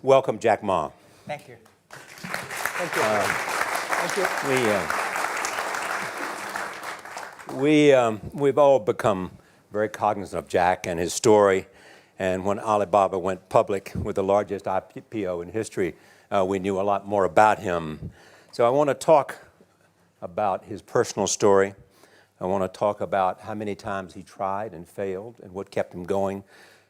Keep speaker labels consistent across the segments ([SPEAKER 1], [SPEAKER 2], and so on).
[SPEAKER 1] welcome Jack Ma.
[SPEAKER 2] Thank you. Thank you. Thank you.
[SPEAKER 1] We've all become very cognizant of Jack and his story. And when Alibaba went public with the largest IPO in history, we knew a lot more about him. So I want to talk about his personal story. I want to talk about how many times he tried and failed and what kept him going.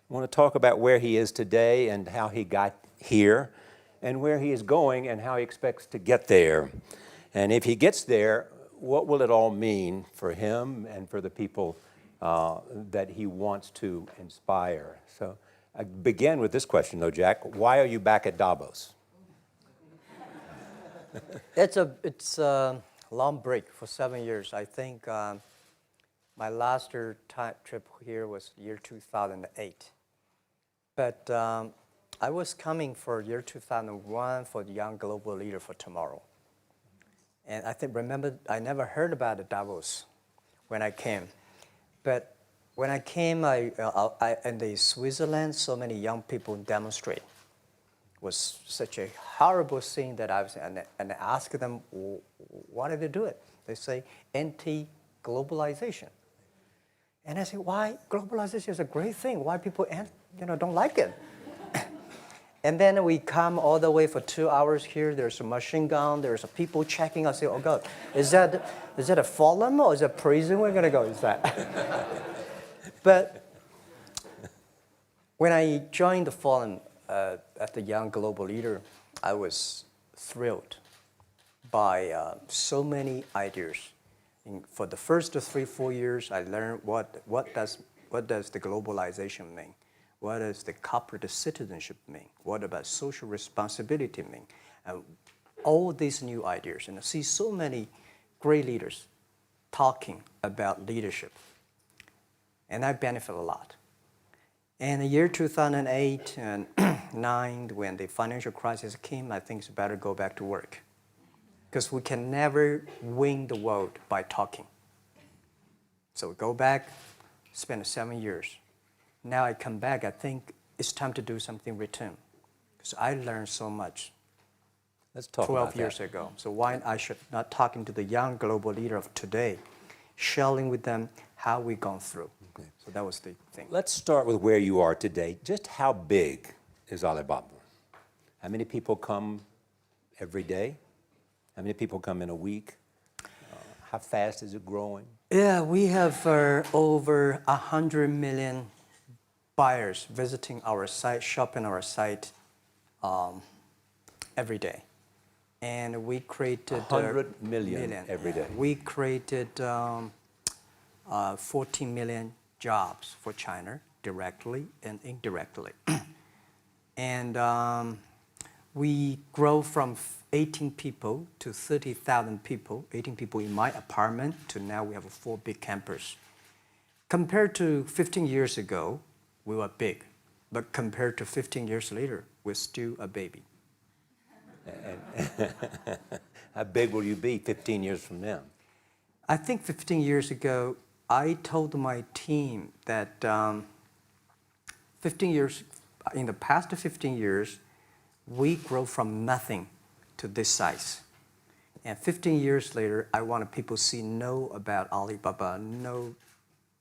[SPEAKER 1] I want to talk about where he is today and how he got here, and where he is going and how he expects to get there. And if he gets there, what will it all mean for him and for the people that he wants to inspire? So I begin with this question, though, Jack. Why are you back at Davos?
[SPEAKER 2] It's a long break for 7 years. I think my last trip here was year 2008. But I was coming for year 2001 for the Young Global Leader for Tomorrow. And remember, I never heard about the Davos when I came. But when I came, in the Switzerland, so many young people demonstrate. It was such a horrible thing that I was, and I asked them, why did they do it? They say, anti-globalization. And I say, why? Globalization is a great thing. Why people don't like it? And then we come all the way for 2 hours here. There's a machine gun. There's people checking. I say, oh, God, is that a forum or is it a prison we're going to go? Is that? But when I joined the forum at the Young Global Leader, I was thrilled by so many ideas. For the first 3-4 years, I learned what does the globalization mean? What does the corporate citizenship mean? What about social responsibility mean? All these new ideas, and I see so many great leaders talking about leadership, and I benefit a lot. And the year 2008 and 2009, when the financial crisis came, I think it's better go back to work, because we can never win the world by talking. So go back, spend 7 years. Now I come back, I think it's time to do something return. Because I learned so much.
[SPEAKER 1] Let's talk
[SPEAKER 2] 12
[SPEAKER 1] about
[SPEAKER 2] years
[SPEAKER 1] that.
[SPEAKER 2] ago. So why I should not talking to the young global leader of today, sharing with them how we've gone through. Okay. So that was the thing.
[SPEAKER 1] Let's start with where you are today. Just how big is Alibaba? How many people come every day? How many people come in a week? How fast is it growing?
[SPEAKER 2] Yeah, we have over 100 million buyers visiting our site, shopping our site every day. And we created
[SPEAKER 1] 100 million every day.
[SPEAKER 2] We created 14 million jobs for China, directly and indirectly. And we grow from 18 people to 30,000 people, 18 people in my apartment, to now we have 4 big campus. Compared to 15 years ago, we were big, but compared to 15 years later, we're still a baby.
[SPEAKER 1] And how big will you be 15 years from now?
[SPEAKER 2] I think 15 years ago, I told my team that 15 years, in the past 15 years, we grow from nothing to this size. And 15 years later, I want people to know about Alibaba, know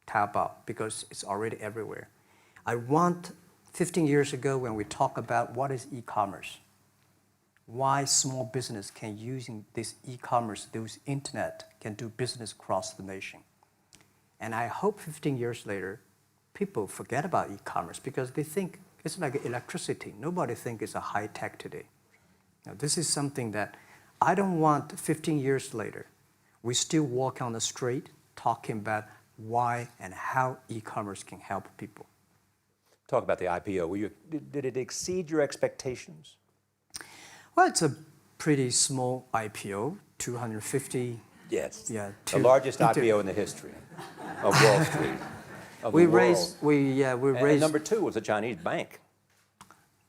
[SPEAKER 2] Taobao, because it's already everywhere. I want 15 years ago when we talk about what is e-commerce, why small business can using this e-commerce, this internet, can do business across the nation. And I hope 15 years later, people forget about e-commerce because they think it's like electricity. Nobody thinks it's a high tech today. Now, this is something that I don't want 15 years later, we still walk on the street talking about why and how e-commerce can help people.
[SPEAKER 1] Talk about the IPO. Did it exceed your expectations?
[SPEAKER 2] Well, it's a pretty small IPO, 250.
[SPEAKER 1] Yes.
[SPEAKER 2] Yeah.
[SPEAKER 1] The largest IPO in the history of Wall Street.
[SPEAKER 2] We raised.
[SPEAKER 1] And number 2 was a Chinese bank.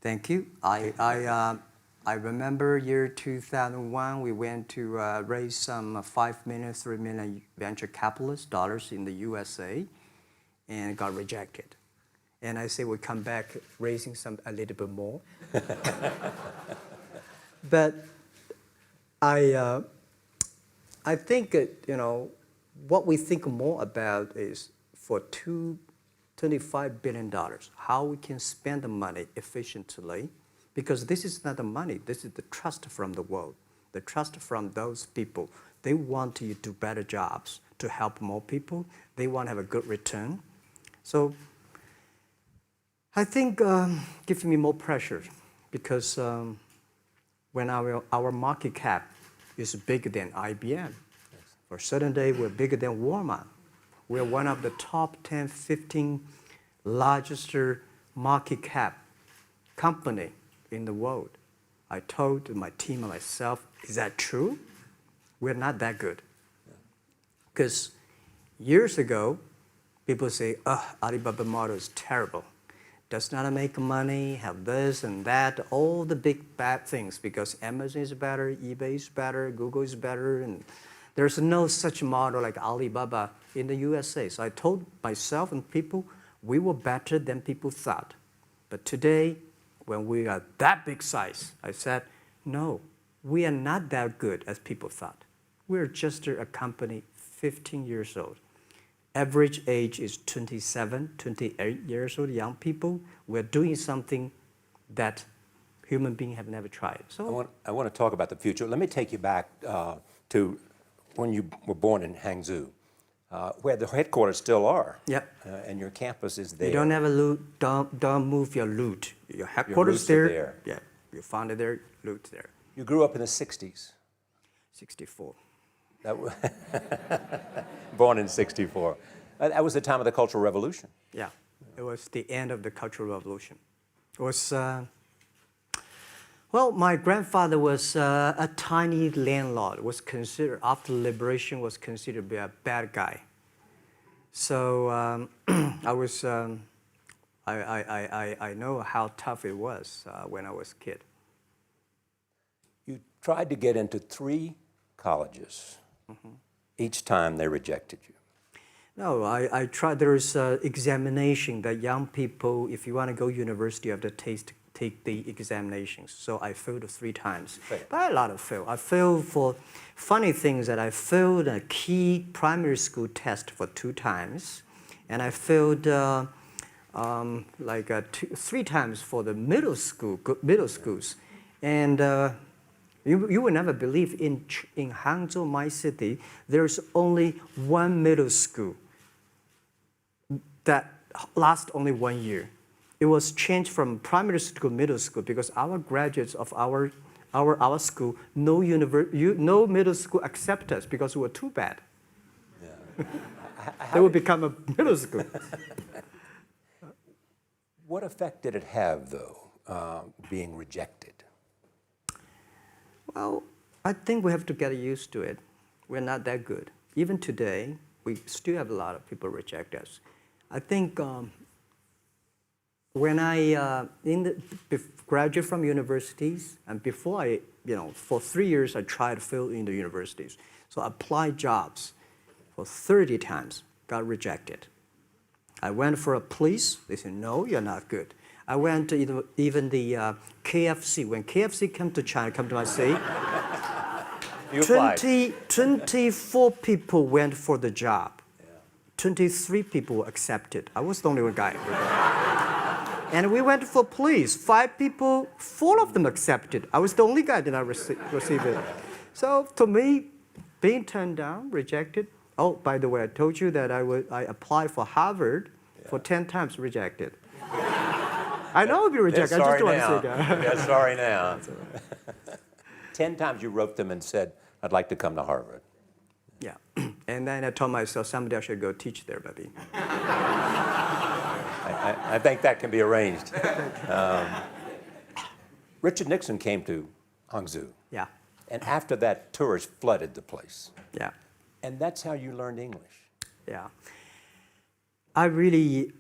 [SPEAKER 2] Thank you. I remember year 2001. We went to raise some 5 million, 3 million venture capitalist dollars in the USA, and got rejected. And I say we'll come back raising a little bit more. But I think, what we think more about is for $25 billion, how we can spend the money efficiently, because this is not the money, this is the trust from the world, the trust from those people. They want you to do better jobs to help more people. They want to have a good return. So I think gives me more pressure because when our market cap is bigger than IBM, for a certain day we're bigger than Walmart. We're one of the top 10, 15 largest market cap company in the world. I told my team and myself, is that true? We're not that good. Because years ago, people say, Alibaba model is terrible. Does not make money, have this and that, all the big bad things, because Amazon is better, eBay is better, Google is better, and there's no such model like Alibaba in the USA. So I told myself and people, we were better than people thought. But today, when we are that big size, I said, no, we are not that good as people thought. We're just a company 15 years old. Average age is 27, 28 years old, young people. We're doing something that human beings have never tried. So
[SPEAKER 1] I want to talk about the future. Let me take you back to when you were born in Hangzhou, where the headquarters still are.
[SPEAKER 2] Yep.
[SPEAKER 1] And your campus is there.
[SPEAKER 2] You don't have a loot, don't move your loot. Your headquarters
[SPEAKER 1] roots are there.
[SPEAKER 2] Yeah, you found it there, loot there.
[SPEAKER 1] You grew up in the 60s.
[SPEAKER 2] 64.
[SPEAKER 1] Born in 64. That was the time of the Cultural Revolution.
[SPEAKER 2] Yeah, it was the end of the Cultural Revolution. It was, well, my grandfather was a tiny landlord, was considered, after liberation, was considered to be a bad guy. So I was, I know how tough it was when I was a kid.
[SPEAKER 1] You tried to get into 3 colleges. Mm-hmm. Each time they rejected you.
[SPEAKER 2] No, I tried. There is an examination that young people, if you want to go to university, you have to take the examinations. So I failed 3 times.
[SPEAKER 1] Right.
[SPEAKER 2] But a lot of fail. I failed for funny things that I failed a key primary school test for 2 times. And I failed 3 times for the middle schools. And you will never believe in Hangzhou, my city, there's only 1 middle school that lasts only 1 year. It was changed from primary school to middle school because our graduates of our school, no middle school accept us because we were too bad. Yeah. They would become a middle school.
[SPEAKER 1] What effect did it have, though, being rejected?
[SPEAKER 2] Well, I think we have to get used to it. We're not that good. Even today, we still have a lot of people reject us. I think when I graduate from universities, and before I, for 3 years, I tried to fill in the universities. So I applied jobs for 30 times, got rejected. I went for a police. They said, no, you're not good. I went to even the KFC. When KFC came to China, come to my city, 24 people went for the job. 23 people were accepted. I was the only one guy. And we went for police. 5 people, 4 of them accepted. I was the only guy that I received it. So to me, being turned down, rejected. Oh, by the way, I told you that I applied for Harvard for 10 times, rejected. I know I'll be rejected. I just don't want to say that.
[SPEAKER 1] Yeah, sorry now. 10 times you wrote them and said, I'd like to come to Harvard.
[SPEAKER 2] Yeah. And then I told myself, someday I should go teach there, baby.
[SPEAKER 1] I think that can be arranged. Richard Nixon came to Hangzhou.
[SPEAKER 2] Yeah.
[SPEAKER 1] And after that, tourists flooded the place.
[SPEAKER 2] Yeah.
[SPEAKER 1] And that's how you learned English.
[SPEAKER 2] Yeah. I really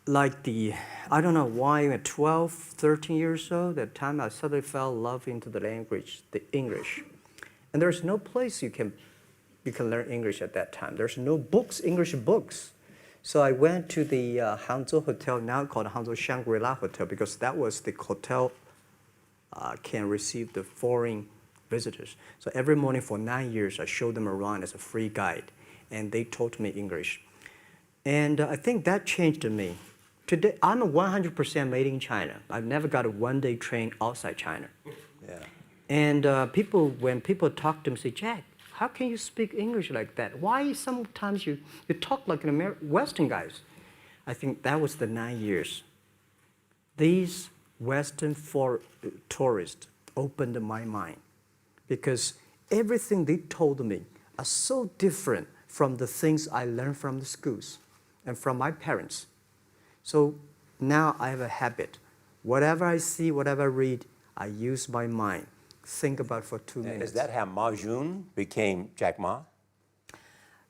[SPEAKER 2] like I don't know why, at 12, 13 years old, at that time I suddenly fell in love into the language, the English. And there's no place you can learn English at that time. There's no books, English books. So I went to the Hangzhou Hotel, now called Hangzhou Shangri-La Hotel, because that was the hotel can receive the foreign visitors. So every morning for 9 years, I showed them around as a free guide, and they taught me English. And I think that changed me. Today, I'm a 100% made in China. I've never got a one-day train outside China.
[SPEAKER 1] Yeah.
[SPEAKER 2] And when people talk to me, say, Jack, how can you speak English like that? Why sometimes you talk like an Western guys? I think that was the 9 years. These Western tourists opened my mind because everything they told me are so different from the things I learned from the schools and from my parents. So now I have a habit. Whatever I see, whatever I read, I use my mind. Think about for 2 minutes.
[SPEAKER 1] Is that how Ma Jun became Jack Ma?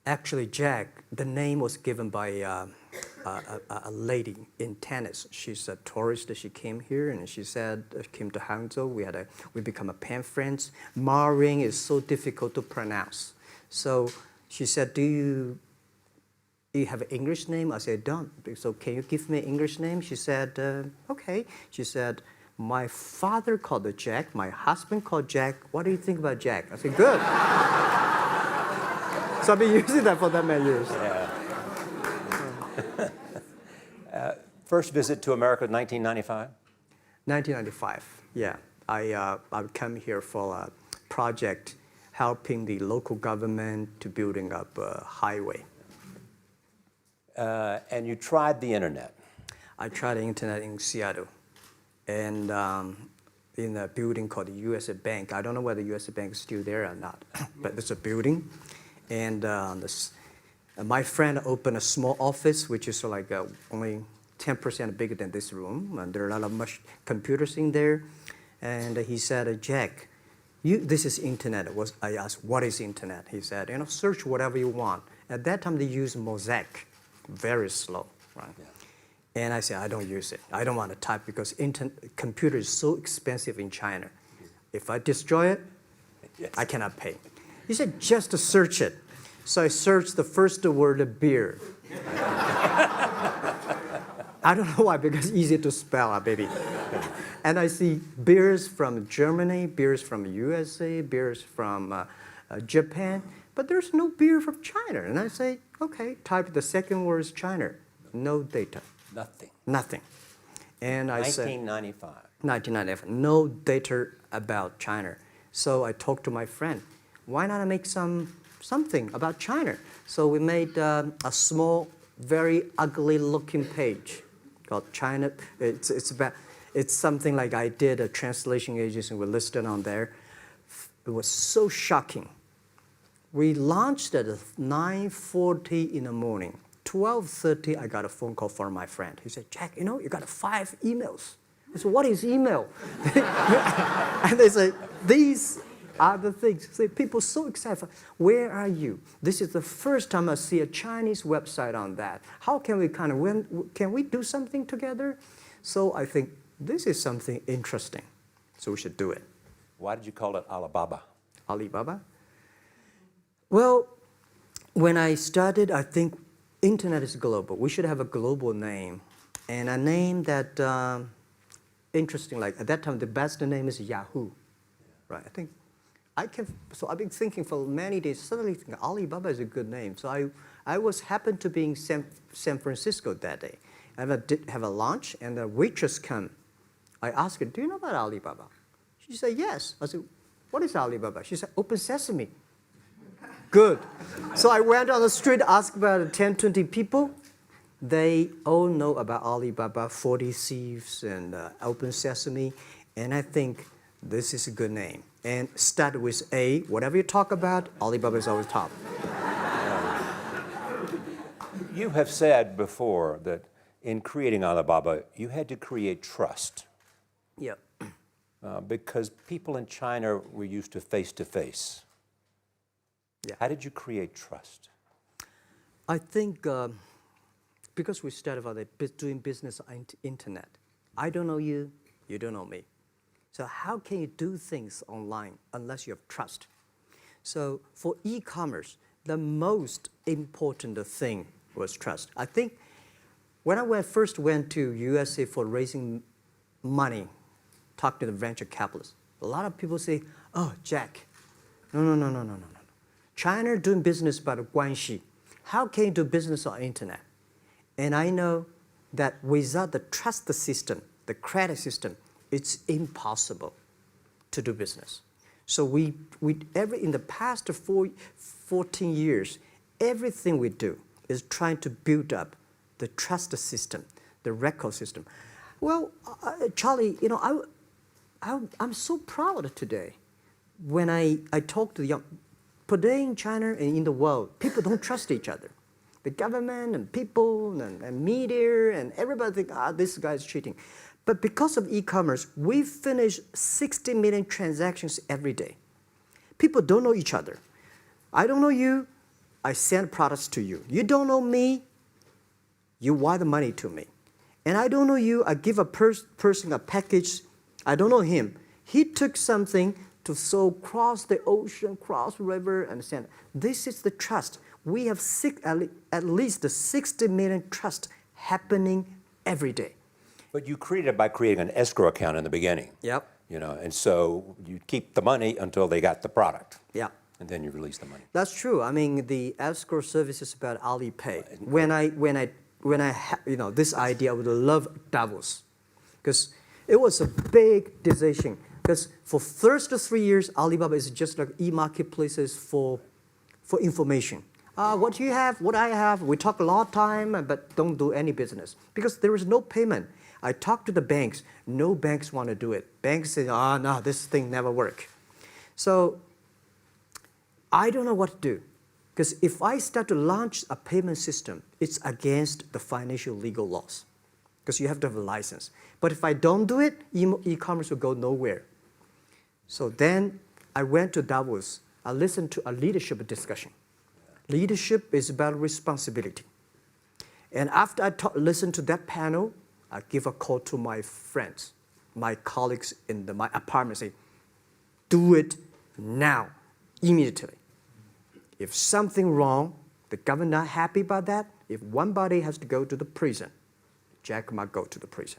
[SPEAKER 2] Actually, Jack, the name was given by a lady in tennis. She's a tourist. She came here and she said, came to Hangzhou. We become a pen friends. Ma Ring is so difficult to pronounce. So she said, do you have an English name? I said, don't. So can you give me an English name? She said, okay. She said, my father called it Jack. My husband called Jack. What do you think about Jack? I said, good. So I've been using that for that many years.
[SPEAKER 1] Yeah. First visit to America, 1995?
[SPEAKER 2] 1995, yeah. I come here for a project helping the local government to building up a highway.
[SPEAKER 1] And you tried the internet.
[SPEAKER 2] I tried the internet in Seattle. And in a building called the USA Bank. I don't know whether the USA Bank is still there or not, but it's a building. And my friend opened a small office, which is like only 10% bigger than this room. And there are a lot of computers in there. And he said, Jack, this is internet. I asked, what is internet? He said, search whatever you want. At that time, they used Mosaic, very slow, right? Yeah. And I said, I don't use it. I don't want to type because computer is so expensive in China. If I destroy it, yes, I cannot pay. He said, just to search it. So I searched the first word, beer. I don't know why, because it's easy to spell, baby. And I see beers from Germany, beers from USA, beers from Japan, but there's no beer from China. And I say, okay, type the second word is China. No data. Nothing. And I said, 1995, no data about China. So I talked to my friend, why not make something about China? So we made a small, very ugly looking page called China. It's something like I did a translation agency, we listed on there. It was so shocking. We launched at 9:40 in the morning. 12:30, I got a phone call from my friend. He said, Jack, you got 5 emails. I said, what is email? And they say, these are the things. So people so excited. Where are you? This is the first time I see a Chinese website on that. How can we can we do something together? So I think this is something interesting. So we should do it.
[SPEAKER 1] Why did you call it Alibaba?
[SPEAKER 2] Alibaba? Well, when I started, I think internet is global. We should have a global name. And a name that, interesting, like at that time, the best name is Yahoo. Right? So I've been thinking for many days, suddenly thinking Alibaba is a good name. So I happened to be in San Francisco that day. I did have a lunch, and the waitress came. I asked her, do you know about Alibaba? She said, yes. I said, what is Alibaba? She said, Open Sesame. Good. So I went on the street, asked about 10, 20 people. They all know about Alibaba, 40 Thieves, and Open Sesame. And I think this is a good name. And start with A. Whatever you talk about, Alibaba is always top.
[SPEAKER 1] You have said before that in creating Alibaba, you had to create trust.
[SPEAKER 2] Yeah.
[SPEAKER 1] Because people in China were used to face-to-face.
[SPEAKER 2] Yeah.
[SPEAKER 1] How did you create trust?
[SPEAKER 2] I think because we started out doing business on internet. I don't know you, you don't know me. So how can you do things online unless you have trust? So for e-commerce, the most important thing was trust. I think when I first went to USA for raising money, talk to the venture capitalists, a lot of people say, oh, Jack, no. China doing business by the guanxi. How can you do business on internet? And I know that without the trust system, the credit system, it's impossible to do business. So in the past 14 years, everything we do is trying to build up the trust system, the record system. Well, Charlie, I'm so proud today when I talk to the young. Today in China and in the world, people don't trust each other. The government and people and media and everybody think, this guy's cheating. But because of e-commerce, we finish 60 million transactions every day. People don't know each other. I don't know you, I send products to you. You don't know me, you wire the money to me. And I don't know you, I give a person a package, I don't know him. He took something to cross the ocean, cross the river, and send. This is the trust. We have at least 60 million trust happening every day.
[SPEAKER 1] But you created it by creating an escrow account in the beginning.
[SPEAKER 2] Yep.
[SPEAKER 1] And so you keep the money until they got the product.
[SPEAKER 2] Yeah.
[SPEAKER 1] And then you release the money.
[SPEAKER 2] That's true. I mean, the escrow service is about Alipay. When I this idea, I would love Davos, because it was a big decision. Because for first 3 years, Alibaba is just like e-marketplaces for information. What you have, what I have, we talk a lot of time, but don't do any business. Because there is no payment. I talked to the banks. No banks want to do it. Banks say, no, this thing never work. So I don't know what to do. Because if I start to launch a payment system, it's against the financial legal laws. Because you have to have a license. But if I don't do it, e-commerce will go nowhere. So then I went to Davos. I listened to a leadership discussion. Leadership is about responsibility. And after I listened to that panel, I give a call to my friends, my colleagues in my apartment, say, do it now, immediately. If something wrong, the government not happy about that, if one body has to go to the prison, Jack might go to the prison.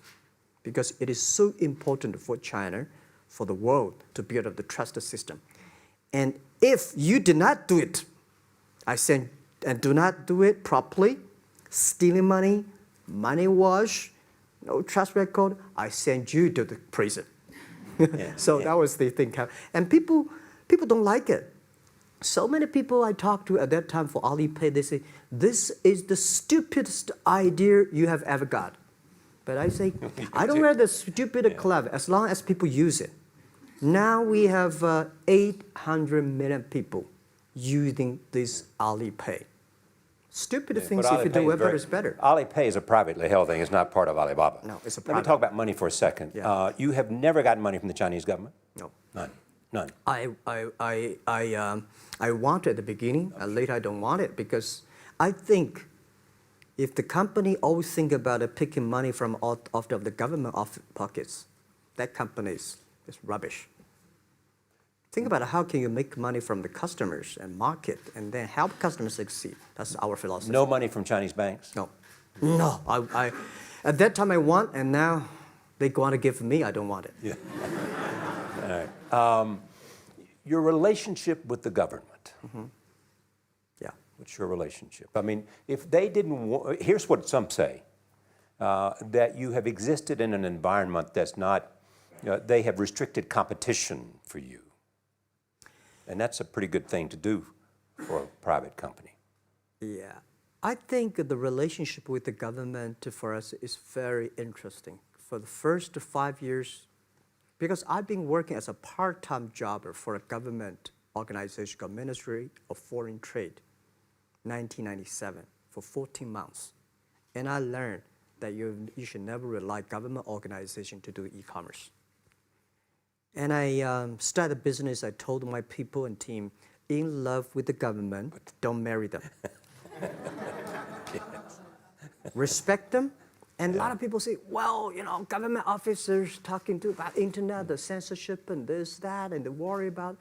[SPEAKER 2] Because it is so important for China, for the world, to build up the trust system. And if you did not do it, I said, and do not do it properly, stealing money, money wash, no trust record, I send you to the prison. That was the thing. And people don't like it. So many people I talked to at that time for Alipay, they say, this is the stupidest idea you have ever got. But I say, I don't wear the stupid clever as long as people use it. Now we have 800 million people using this Alipay. Stupid things, if you do it better, is better.
[SPEAKER 1] Alipay is a privately held thing. It's not part of Alibaba.
[SPEAKER 2] No, it's a
[SPEAKER 1] Let
[SPEAKER 2] private.
[SPEAKER 1] me talk about money for a second.
[SPEAKER 2] Yeah.
[SPEAKER 1] You have never gotten money from the Chinese government?
[SPEAKER 2] No.
[SPEAKER 1] None.
[SPEAKER 2] I want it at the beginning, and later I don't want it, because I think if the company always think about picking money from out of the government pockets, that company is rubbish. Think about how can you make money from the customers and market and then help customers succeed. That's our philosophy.
[SPEAKER 1] No money from Chinese banks?
[SPEAKER 2] No. No. I at that time I want, and now they want to give me, I don't want it.
[SPEAKER 1] Yeah. All right. Your relationship with the government.
[SPEAKER 2] Mm-hmm. Yeah.
[SPEAKER 1] What's your relationship? I mean, if they didn't, here's what some say, that you have existed in an environment that's not, they have restricted competition for you. And that's a pretty good thing to do for a private company.
[SPEAKER 2] Yeah. I think the relationship with the government for us is very interesting. For the first 5 years, because I've been working as a part-time jobber for a government organization called Ministry of Foreign Trade, 1997, for 14 months. And I learned that you should never rely on government organization to do e-commerce. And I started a business. I told my people and team, in love with the government, but don't marry them. Respect them. And a lot of people say, well, government officers talking about internet, the censorship and this, that, and they worry about.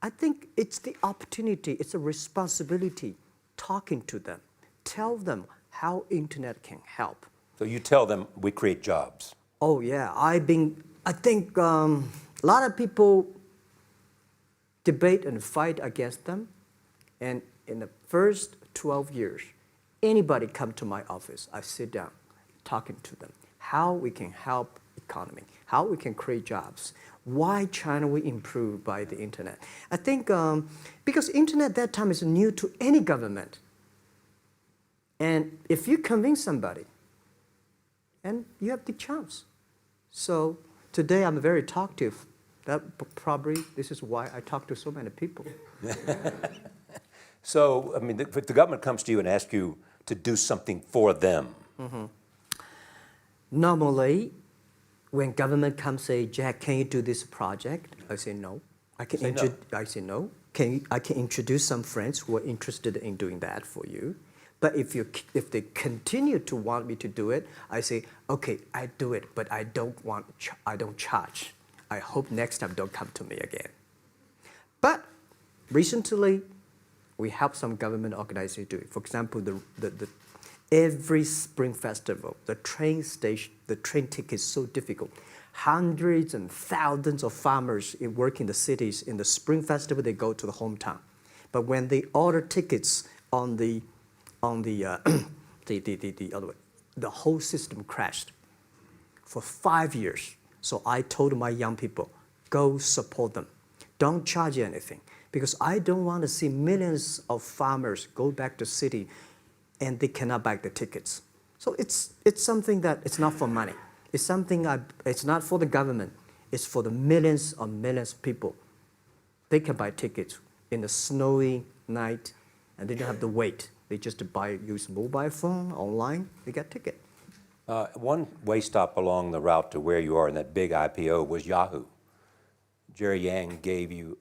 [SPEAKER 2] I think it's the opportunity, it's a responsibility talking to them, tell them how internet can help.
[SPEAKER 1] So you tell them we create jobs.
[SPEAKER 2] Oh yeah, I think a lot of people debate and fight against them. And in the first 12 years, anybody come to my office, I sit down talking to them, how we can help economy, how we can create jobs, why China will improve by the internet. I think because internet that time is new to any government. And if you convince somebody, and you have the chance. So today I'm very talkative. That probably, this is why I talk to so many people.
[SPEAKER 1] So, I mean, if the government comes to you and asks you to do something for them.
[SPEAKER 2] Normally, when government comes say, Jack, can you do this project? I say no. I say no. I can introduce some friends who are interested in doing that for you. But if they continue to want me to do it, I say, okay, I do it, but I don't charge. I hope next time don't come to me again. But recently, we help some government organizations do it. For example, every Spring Festival, the train ticket is so difficult. Hundreds and thousands of farmers work in the cities. In the Spring Festival, they go to the hometown. But when they order tickets on the other way, the whole system crashed for 5 years. So I told my young people, go support them. Don't charge anything. Because I don't want to see millions of farmers go back to city and they cannot buy the tickets. So it's something that it's not for money. It's something it's not for the government. It's for the millions of people. They can buy tickets in the snowy night and they don't have to wait. They just use mobile phone, online, they get ticket.
[SPEAKER 1] One way stop along the route to where you are in that big IPO was Yahoo. Jerry Yang gave you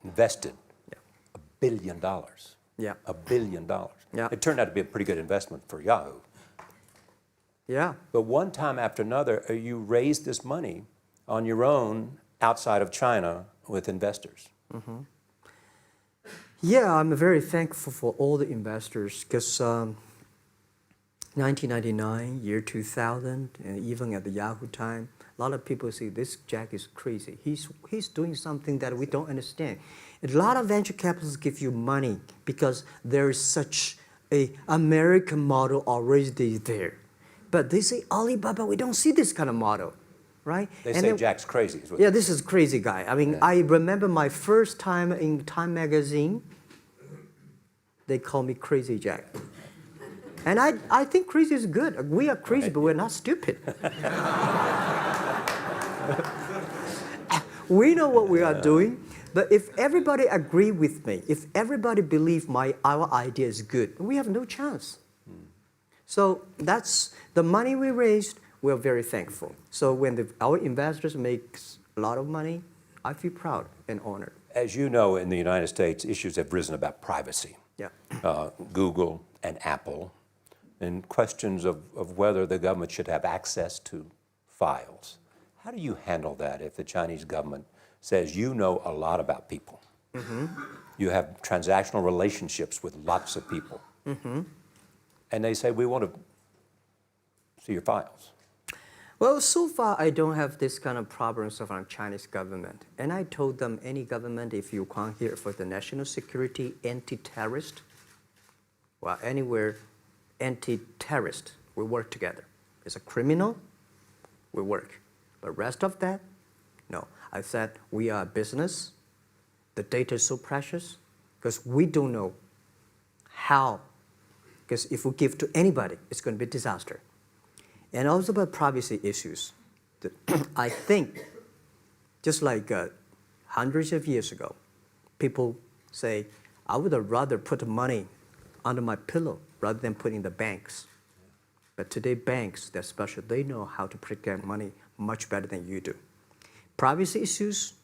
[SPEAKER 1] invested $1 billion.
[SPEAKER 2] Yeah.
[SPEAKER 1] $1 billion.
[SPEAKER 2] Yeah.
[SPEAKER 1] It turned out to be a pretty good investment for Yahoo.
[SPEAKER 2] Yeah.
[SPEAKER 1] But one time after another, you raised this money on your own outside of China with investors.
[SPEAKER 2] Yeah, I'm very thankful for all the investors because 1999, year 2000, and even at the Yahoo time, a lot of people say this Jack is crazy. He's doing something that we don't understand. A lot of venture capitalists give you money because there is such a American model already there. But they say, Alibaba, we don't see this kind of model, right?
[SPEAKER 1] They say Jack's crazy.
[SPEAKER 2] Yeah, this is crazy guy. I mean, I remember my first time in Time magazine, they call me Crazy Jack. And I think crazy is good. We are crazy, but we're not stupid. We know what we are doing, but if everybody agree with me, if everybody believe our idea is good, we have no chance. So that's the money we raised. We're very thankful. So when our investors make a lot of money, I feel proud and honored.
[SPEAKER 1] As you know, in the United States, issues have risen about privacy.
[SPEAKER 2] Yeah.
[SPEAKER 1] Google and Apple, and questions of whether the government should have access to files. How do you handle that if the Chinese government says you know a lot about people? You have transactional relationships with lots of people. And they say, we want to see your files.
[SPEAKER 2] Well, so far I don't have this kind of problems from Chinese government. And I told them, any government, if you come here for the national security, anti-terrorist, well, anywhere, anti-terrorist, we work together. It's a criminal, we work. But rest of that, no. I said, we are a business. The data is so precious because we don't know how. Because if we give to anybody, it's going to be a disaster. And also about privacy issues. I think, just like hundreds of years ago, people say, I would rather put money under my pillow rather than put in the banks. But today, banks, they're special. They know how to protect money much better than you do. Privacy issues,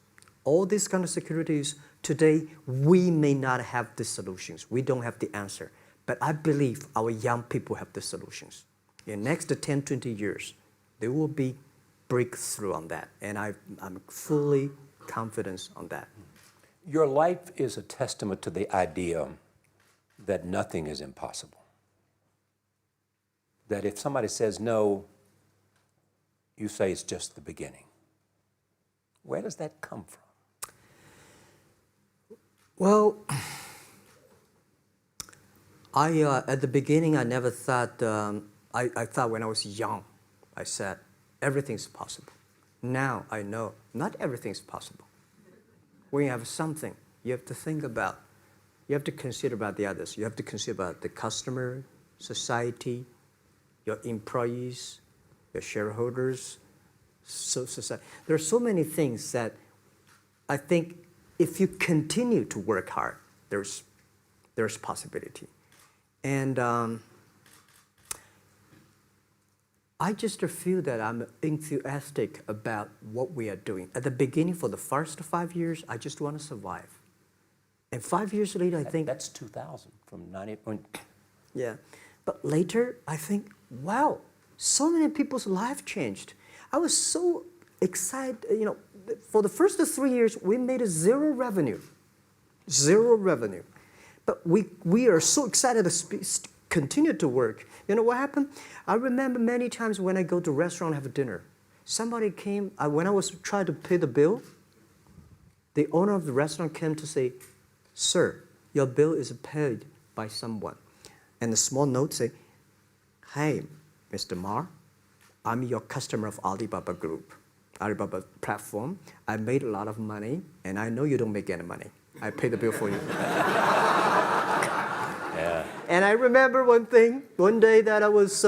[SPEAKER 2] all these kind of securities, today, we may not have the solutions. We don't have the answer. But I believe our young people have the solutions. In the next 10, 20 years, there will be breakthrough on that. And I'm fully confident on that.
[SPEAKER 1] Your life is a testament to the idea that nothing is impossible. That if somebody says no, you say it's just the beginning. Where does that come from?
[SPEAKER 2] Well, at the beginning, I never thought, I thought when I was young, I said, everything's possible. Now I know not everything's possible. When you have something, you have to think about, you have to consider about the others. You have to consider about the customer, society, your employees, your shareholders, society. There are so many things that I think if you continue to work hard, there's possibility. And I just feel that I'm enthusiastic about what we are doing. At the beginning, for the first 5 years, I just want to survive. And 5 years later, I think...
[SPEAKER 1] That's 2000, from 90...
[SPEAKER 2] Yeah. But later, I think, wow, so many people's life changed. I was so excited, you know, for the first 3 years, we made zero revenue. Zero revenue. But we are so excited to continue to work. You know what happened? I remember many times when I go to a restaurant and have dinner, somebody came, when I was trying to pay the bill, the owner of the restaurant came to say, "Sir, your bill is paid by someone." And the small note say, "Hey, Mr. Ma, I'm your customer of Alibaba Group, Alibaba platform. I made a lot of money, and I know you don't make any money. I pay the bill for you."
[SPEAKER 1] Yeah.
[SPEAKER 2] And I remember one day that I was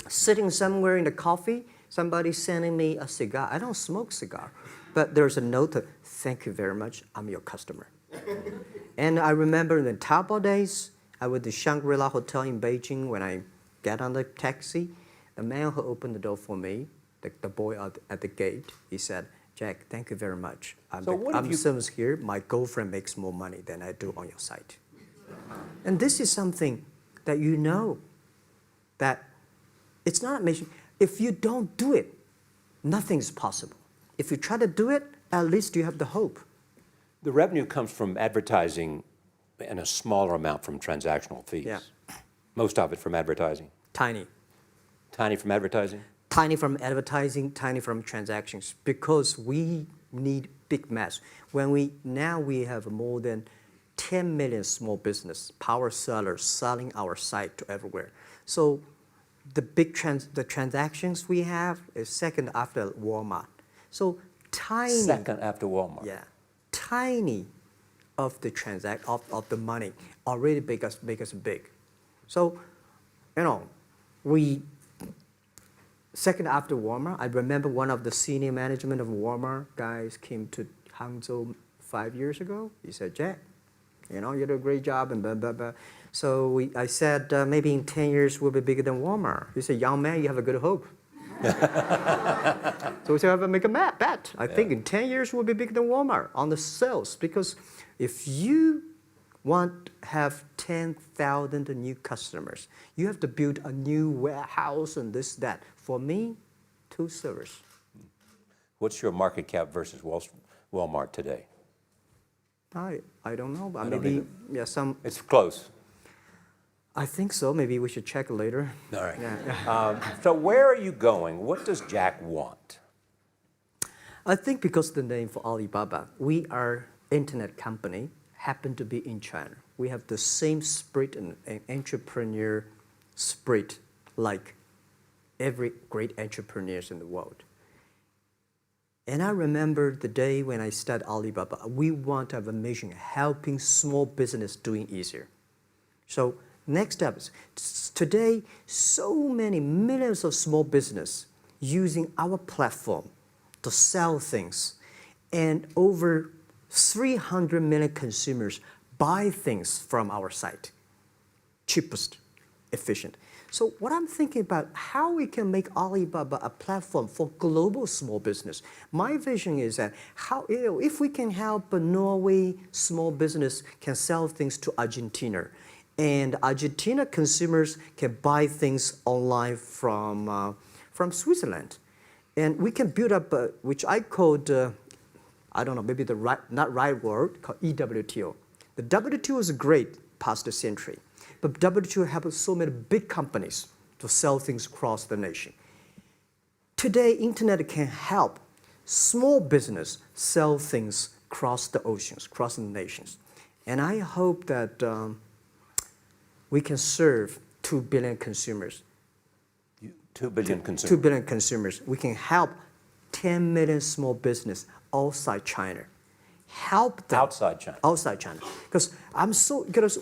[SPEAKER 2] sitting somewhere in the coffee, somebody sending me a cigar. I don't smoke cigar, but there's a note, "Thank you very much, I'm your customer." And I remember in the Taobao days, I was at the Shangri-La Hotel in Beijing. When I get on the taxi, the man who opened the door for me, the boy at the gate, he said, "Jack, thank you very much. I'm service here. My girlfriend makes more money than I do on your site." And this is something that you know, that it's not amazing. If you don't do it, nothing's possible. If you try to do it, at least you have the hope.
[SPEAKER 1] The revenue comes from advertising and a smaller amount from transactional fees.
[SPEAKER 2] Yeah.
[SPEAKER 1] Most of it from advertising.
[SPEAKER 2] Tiny.
[SPEAKER 1] Tiny from advertising?
[SPEAKER 2] Tiny from advertising, tiny from transactions, because we need big mass. Now we have more than 10 million small business power sellers selling our site to everywhere. So the transactions we have is second after Walmart. So tiny.
[SPEAKER 1] Second after Walmart.
[SPEAKER 2] Yeah, tiny of the of the money already make us big. So, you know, second after Walmart, I remember one of the senior management of Walmart guys came to Hangzhou 5 years ago. He said, "Jack, you know, you did a great job," and blah, blah, blah. So I said, "Maybe in 10 years we'll be bigger than Walmart." He said, "Young man, you have a good hope." So we said, "I have to make a bet. I think in 10 years we'll be bigger than Walmart on the sales." Because if you want to have 10,000 new customers, you have to build a new warehouse and this, that. For me, 2 servers.
[SPEAKER 1] What's your market cap versus Walmart today?
[SPEAKER 2] I don't know, but
[SPEAKER 1] I don't
[SPEAKER 2] maybe,
[SPEAKER 1] either.
[SPEAKER 2] yeah, some.
[SPEAKER 1] It's close.
[SPEAKER 2] I think so. Maybe we should check later.
[SPEAKER 1] All right.
[SPEAKER 2] Yeah.
[SPEAKER 1] So where are you going? What does Jack want?
[SPEAKER 2] I think because the name for Alibaba, we are internet company, happen to be in China. We have the same spirit and entrepreneur spirit like every great entrepreneurs in the world. And I remember the day when I started Alibaba, we want to have a mission helping small business doing easier. So next step is, today, so many millions of small business using our platform to sell things, and over 300 million consumers buy things from our site, cheapest, efficient. So what I'm thinking about, how we can make Alibaba a platform for global small business. My vision is that if we can help a Norway small business can sell things to Argentina, and Argentina consumers can buy things online from Switzerland, and we can build up, which I called, I don't know, maybe not right word, called EWTO. The WTO is great, past century. But WTO helps so many big companies to sell things across the nation. Today, internet can help small business sell things across the oceans, across the nations. And I hope that we can serve 2 billion consumers.
[SPEAKER 1] 2 billion consumers.
[SPEAKER 2] 2 billion consumers. We can help 10 million small business outside China. Help them.
[SPEAKER 1] Outside China.
[SPEAKER 2] Outside China. Because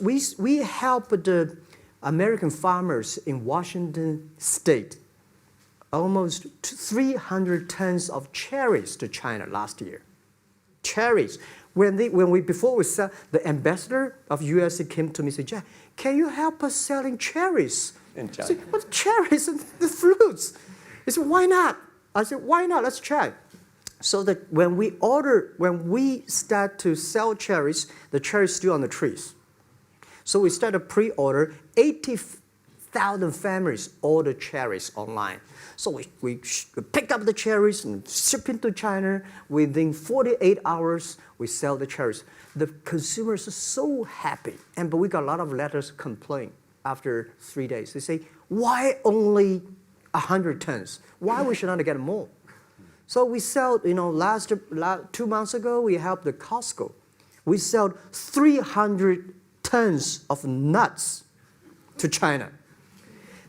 [SPEAKER 2] we help the American farmers in Washington State almost 300 tons of cherries to China last year. Cherries. Before we sell, the ambassador of US came to me and said, Jack, can you help us selling cherries?
[SPEAKER 1] In China.
[SPEAKER 2] I said, what cherries and the fruits? He said, why not? I said, why not? Let's try. So that when we start to sell cherries, the cherries still on the trees. So we start a pre-order, 80,000 families order cherries online. So we pick up the cherries and ship into China. Within 48 hours, we sell the cherries. The consumers are so happy. But we got a lot of letters complain after 3 days. They say, why only 100 tons? Why we should not get more? So we sell, 2 months ago, we helped the Costco. We sold 300 tons of nuts to China.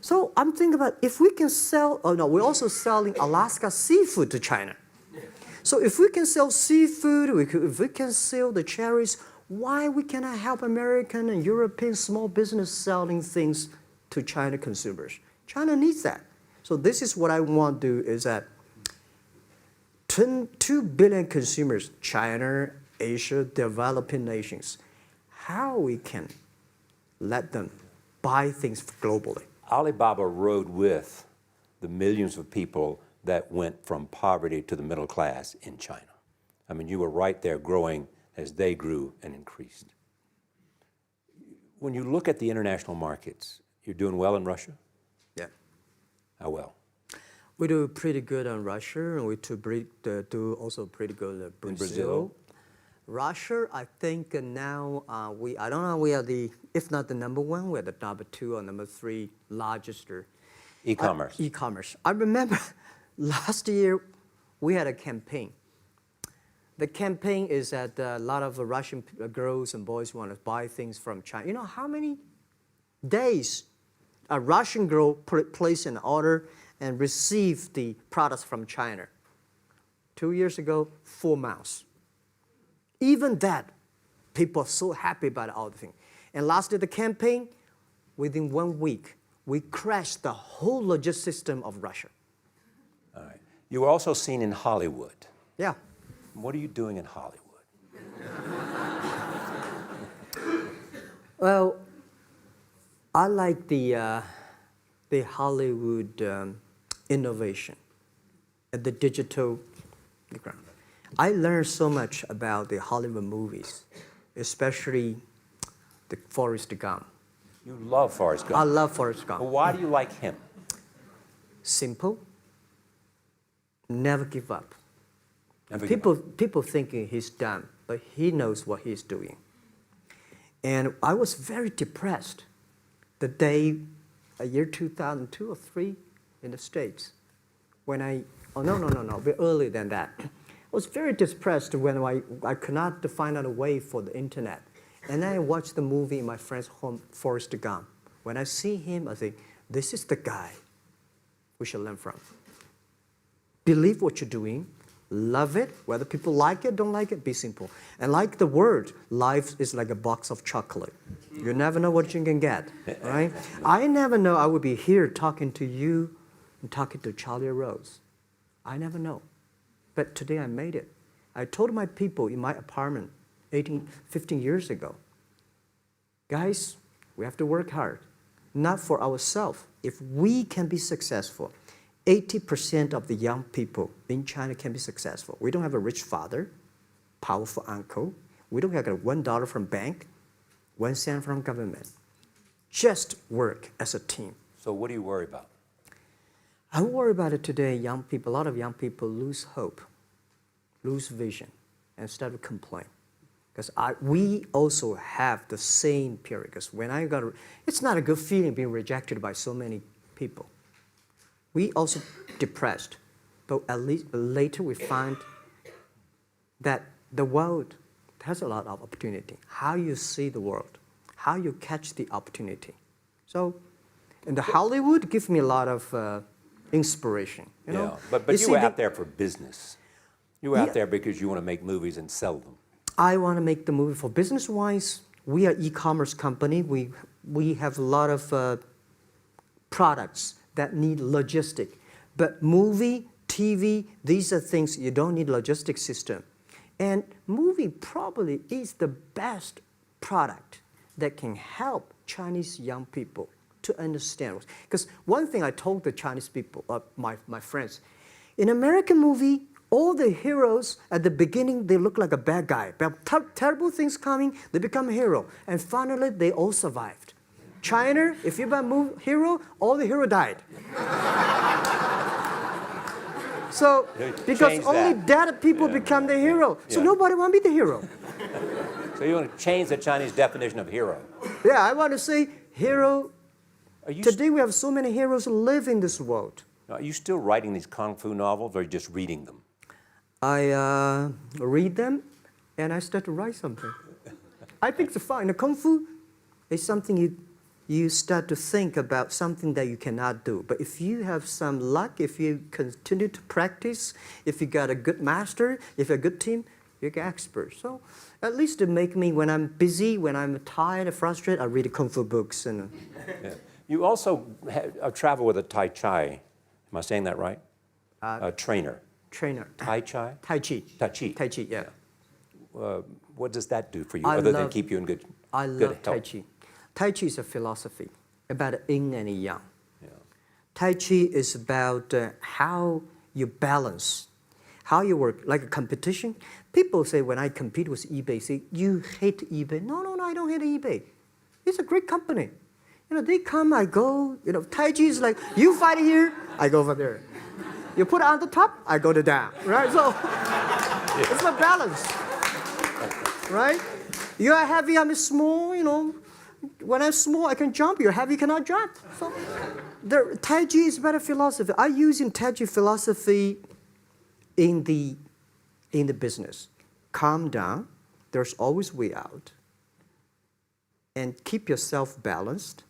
[SPEAKER 2] So I'm thinking about if we can sell, we're also selling Alaska seafood to China. So if we can sell seafood, if we can sell the cherries, why we cannot help American and European small business selling things to China consumers? China needs that. So this is what I want to do is that 2 billion consumers, China, Asia, developing nations, how we can let them buy things globally.
[SPEAKER 1] Alibaba rode with the millions of people that went from poverty to the middle class in China. I mean, you were right there growing as they grew and increased. When you look at the international markets, you're doing well in Russia?
[SPEAKER 2] Yeah.
[SPEAKER 1] How well?
[SPEAKER 2] We do pretty good on Russia, and we do also pretty good in Brazil.
[SPEAKER 1] In Brazil?
[SPEAKER 2] Russia, I think now I don't know, we are if not the number one, we're the number 2 or number 3 largest.
[SPEAKER 1] E-commerce.
[SPEAKER 2] E-commerce. I remember last year we had a campaign. The campaign is that a lot of Russian girls and boys want to buy things from China. You know how many days a Russian girl placed an order and received the products from China? 2 years ago, 4 months. Even that, people are so happy about all the thing. And last year, the campaign, within 1 week, we crashed the whole logistics system of Russia.
[SPEAKER 1] All right. You were also seen in Hollywood.
[SPEAKER 2] Yeah.
[SPEAKER 1] What are you doing in Hollywood?
[SPEAKER 2] Well, I like the Hollywood innovation and the digital background. I learned so much about the Hollywood movies, especially the Forrest Gump.
[SPEAKER 1] You love Forrest Gump.
[SPEAKER 2] I love Forrest Gump.
[SPEAKER 1] Well, why do you like him?
[SPEAKER 2] Simple, never give up.
[SPEAKER 1] Never give up.
[SPEAKER 2] People thinking he's dumb, but he knows what he's doing. And I was very depressed the day, year 2002 or 3 in the States, when a bit earlier than that. I was very depressed when I could not find out a way for the internet. And then I watched the movie in my friend's home, Forrest Gump. When I see him, I think, this is the guy we should learn from. Believe what you're doing, love it, whether people like it, don't like it, be simple. And like the word, life is like a box of chocolate. You never know what you can get, right? I never know I would be here talking to you and talking to Charlie Rose. I never know. But today I made it. I told my people in my apartment 15 years ago, guys, we have to work hard, not for ourselves. If we can be successful, 80% of the young people in China can be successful. We don't have a rich father, powerful uncle. We don't have $1 from bank, 1 cent from government. Just work as a team.
[SPEAKER 1] So what do you worry about?
[SPEAKER 2] I worry about it today. Young people, a lot of young people lose hope, lose vision, and start to complain. Because we also have the same period. Because when it's not a good feeling being rejected by so many people. We also depressed, but at least later we find that the world has a lot of opportunity. How you see the world, how you catch the opportunity. So, and the Hollywood gives me a lot of inspiration. You know?
[SPEAKER 1] But you were out there for business. You were out there because you want to make movies and sell them.
[SPEAKER 2] I want to make the movie for business-wise. We are e-commerce company. We have a lot of products that need logistic. But movie, TV, these are things you don't need logistic system. And movie probably is the best product that can help Chinese young people to understand. Because one thing I told the Chinese people, my friends, in American movie, all the heroes at the beginning, they look like a bad guy. Terrible things coming, they become a hero. And finally, they all survived. China, if you're a hero, all the hero died. So, because only dead people become the hero. So nobody want to be the hero.
[SPEAKER 1] So you want to change the Chinese definition of hero?
[SPEAKER 2] Yeah, I want to say hero. Today we have so many heroes who live in this world.
[SPEAKER 1] Are you still writing these kung fu novels, or are you just reading them?
[SPEAKER 2] I read them, and I start to write something. I think it's fun. The kung fu is something you start to think about something that you cannot do. But if you have some luck, if you continue to practice, if you got a good master, if you're a good team, you get expert. So at least to make me, when I'm busy, when I'm tired or frustrated, I read kung fu books. And
[SPEAKER 1] You also travel with a Tai Chi. Am I saying that right? A trainer. Tai Chi?
[SPEAKER 2] Tai Chi.
[SPEAKER 1] Tai Chi.
[SPEAKER 2] Tai Chi, yeah.
[SPEAKER 1] What does that do for you, other than keep you in good health?
[SPEAKER 2] I love Tai Chi. Tai Chi is a philosophy about yin and yang.
[SPEAKER 1] Yeah.
[SPEAKER 2] Tai Chi is about how you balance, how you work, like a competition. People say when I compete with eBay, say, you hate eBay. No, I don't hate eBay. It's a great company. You know, they come, I go. You know, Tai Chi is like, you fight here, I go over there. You put it on the top, I go to down, right? So it's a balance, right? You are heavy, I'm small, you know. When I'm small, I can jump. You're heavy, you cannot jump. So the Tai Chi is about a philosophy. I use in Tai Chi philosophy in the business. Calm down. There's always way out. And keep yourself balanced.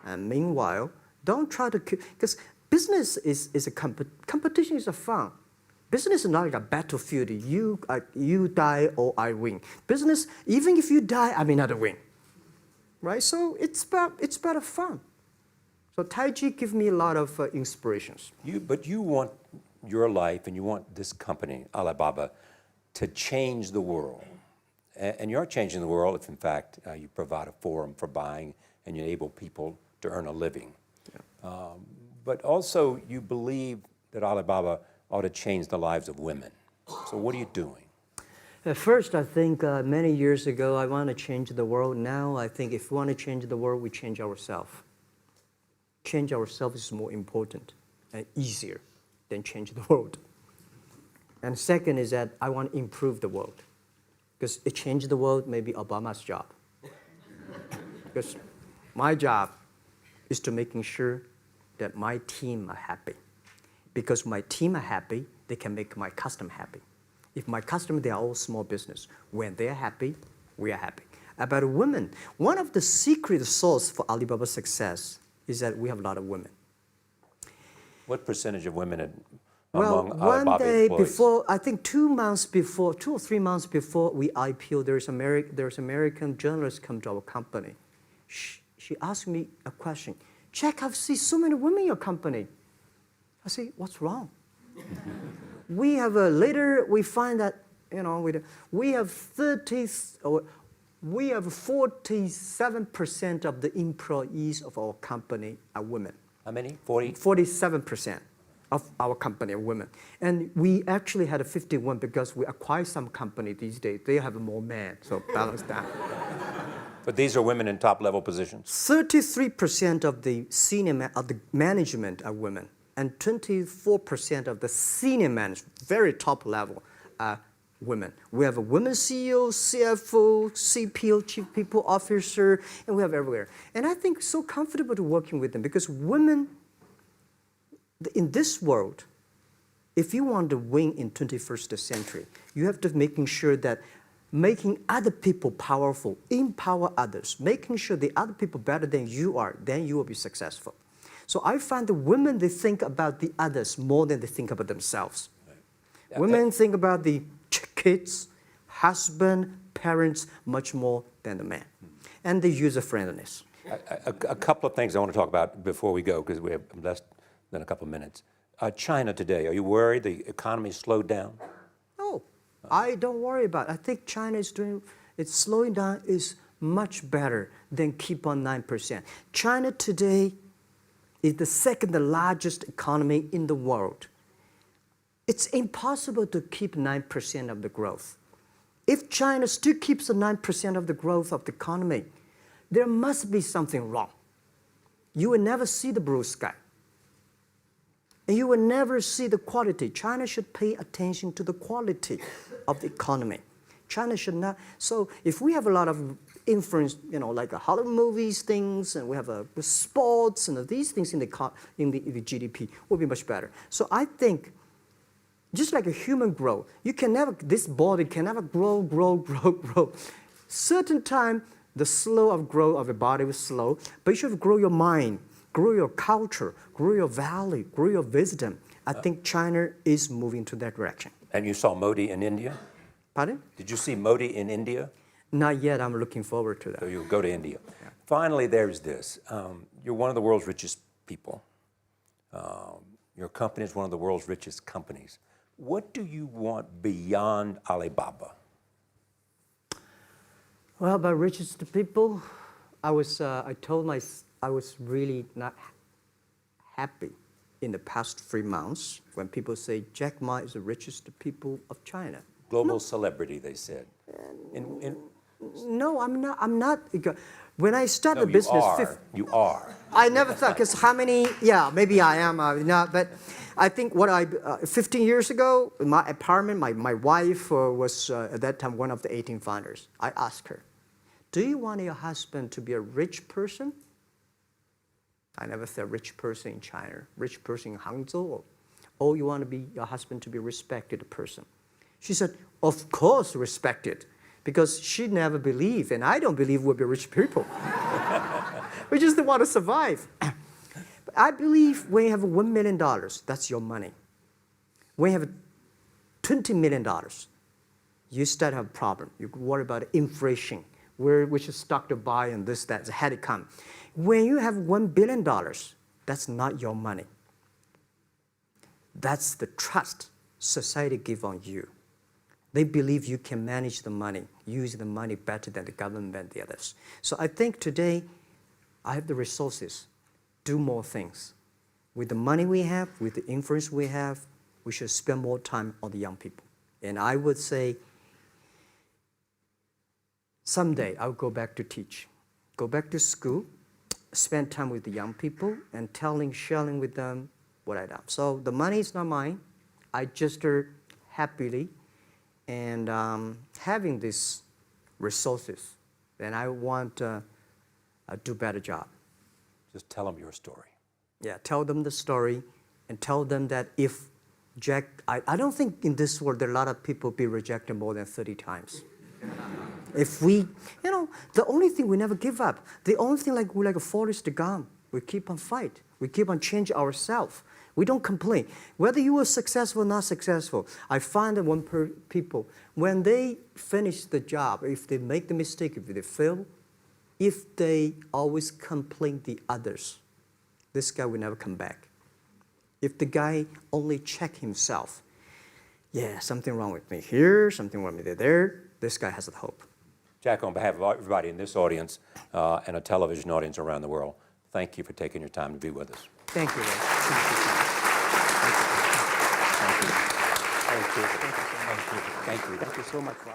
[SPEAKER 2] And meanwhile, don't try to because business is a competition is a fun. Business is not like a battlefield. You die or I win. Business, even if you die, I may not win. Right? So it's about fun. So Tai Chi gives me a lot of inspirations.
[SPEAKER 1] But you want your life and you want this company, Alibaba, to change the world. And you're changing the world if, in fact, you provide a forum for buying and you enable people to earn a living. Yeah. But also, you believe that Alibaba ought to change the lives of women. So what are you doing?
[SPEAKER 2] At first, I think many years ago, I want to change the world. Now, I think if we want to change the world, we change ourselves. Change ourselves is more important and easier than change the world. And second is that I want to improve the world. Because it changed the world may be Obama's job. Because my job is to making sure that my team are happy. Because my team are happy, they can make my customer happy. If my customer, they are all small business. When they're happy, we are happy. About women, one of the secret source for Alibaba's success is that we have a lot of women.
[SPEAKER 1] What percentage of women
[SPEAKER 2] Well,
[SPEAKER 1] among
[SPEAKER 2] one day
[SPEAKER 1] employees?
[SPEAKER 2] before, I think 2 or 3 months before we IPO, there's American journalist come to our company. She asked me a question. Jack, I've seen so many women in your company. I say, what's wrong? We have later we find that we have 47% of the employees of our company are women.
[SPEAKER 1] How many? 40?
[SPEAKER 2] 47% of our company are women. And we actually had a 51 because we acquired some company these days. They have more men, so balance that.
[SPEAKER 1] But these are women in top-level positions?
[SPEAKER 2] 33% of the management are women. And 24% of the senior management, very top level, are women. We have a women CEO, CFO, CPO, Chief People Officer, and we have everywhere. And I think so comfortable to working with them because women, in this world, if you want to win in 21st century, you have to making sure that making other people powerful, empower others, making sure the other people better than you are, then you will be successful. So I find the women, they think about the others more than they think about themselves. Right. Yeah, women think about the kids, husband, parents, much more than the man. And the user-friendliness.
[SPEAKER 1] A couple of things I want to talk about before we go, because we have less than a couple of minutes. China today, are you worried the economy slowed down?
[SPEAKER 2] No, I don't worry about it. I think China is doing, it's slowing down is much better than keep on 9%. China today is the second largest economy in the world. It's impossible to keep 9% of the growth. If China still keeps the 9% of the growth of the economy, there must be something wrong. You will never see the blue sky. And you will never see the quality. China should pay attention to the quality of the economy. China should not. So if we have a lot of influence, like Hollywood movies, things, and we have sports and these things in the GDP, will be much better. So I think, just like a human growth, this body can never grow. Certain time, the slow of growth of the body is slow, but you should grow your mind, grow your culture, grow your value, grow your wisdom. I think China is moving to that direction.
[SPEAKER 1] And you saw Modi in India?
[SPEAKER 2] Pardon?
[SPEAKER 1] Did you see Modi in India?
[SPEAKER 2] Not yet. I'm looking forward to that.
[SPEAKER 1] So you'll go to India. Yeah. Finally, there's this. You're one of the world's richest people. Your company is one of the world's richest companies. What do you want beyond Alibaba?
[SPEAKER 2] Well, about richest people, I was really not happy in the past 3 months when people say Jack Ma is the richest people of China.
[SPEAKER 1] Global celebrity, they said.
[SPEAKER 2] No, I'm not. When I started the business,
[SPEAKER 1] you are.
[SPEAKER 2] I never thought, because how many? Yeah, maybe I am. But I think 15 years ago, in my apartment, my wife was at that time one of the 18 founders. I asked her, "Do you want your husband to be a rich person?" I never said rich person in China, rich person in Hangzhou. Or you want your husband to be a respected person? She said, "Of course, respected." Because she never believed, and I don't believe we'll be rich people. We just want to survive. But I believe when you have $1 million, that's your money. When you have $20 million, you start to have a problem. You worry about inflation, which is stock to buy and this, that, had it come. When you have $1 billion, that's not your money. That's the trust society gives on you. They believe you can manage the money, use the money better than the government and the others. So I think today, I have the resources, do more things. With the money we have, with the influence we have, we should spend more time on the young people. And I would say, someday I'll go back to teach, go back to school, spend time with the young people, and sharing with them what I done. So the money is not mine. I just happily and having these resources, then I want to do a better job.
[SPEAKER 1] Just tell them your story.
[SPEAKER 2] Yeah, tell them the story and tell them that if Jack, I don't think in this world there are a lot of people be rejected more than 30 times. If we, the only thing we never give up, the only thing we're like a Forrest Gump, we keep on fight. We keep on changing ourselves. We don't complain. Whether you were successful or not successful, I find that people, when they finish the job, if they make the mistake, if they fail, if they always complain the others, this guy will never come back. If the guy only check himself, yeah, something wrong with me here, something wrong with me there, this guy has a hope.
[SPEAKER 1] Jack, on behalf of everybody in this audience and a television audience around the world, thank you for taking your time to be with us.
[SPEAKER 2] Thank you, Ray.
[SPEAKER 1] Thank you. Thank you. Thank you. Thank you.
[SPEAKER 2] Thank you so much, Rob.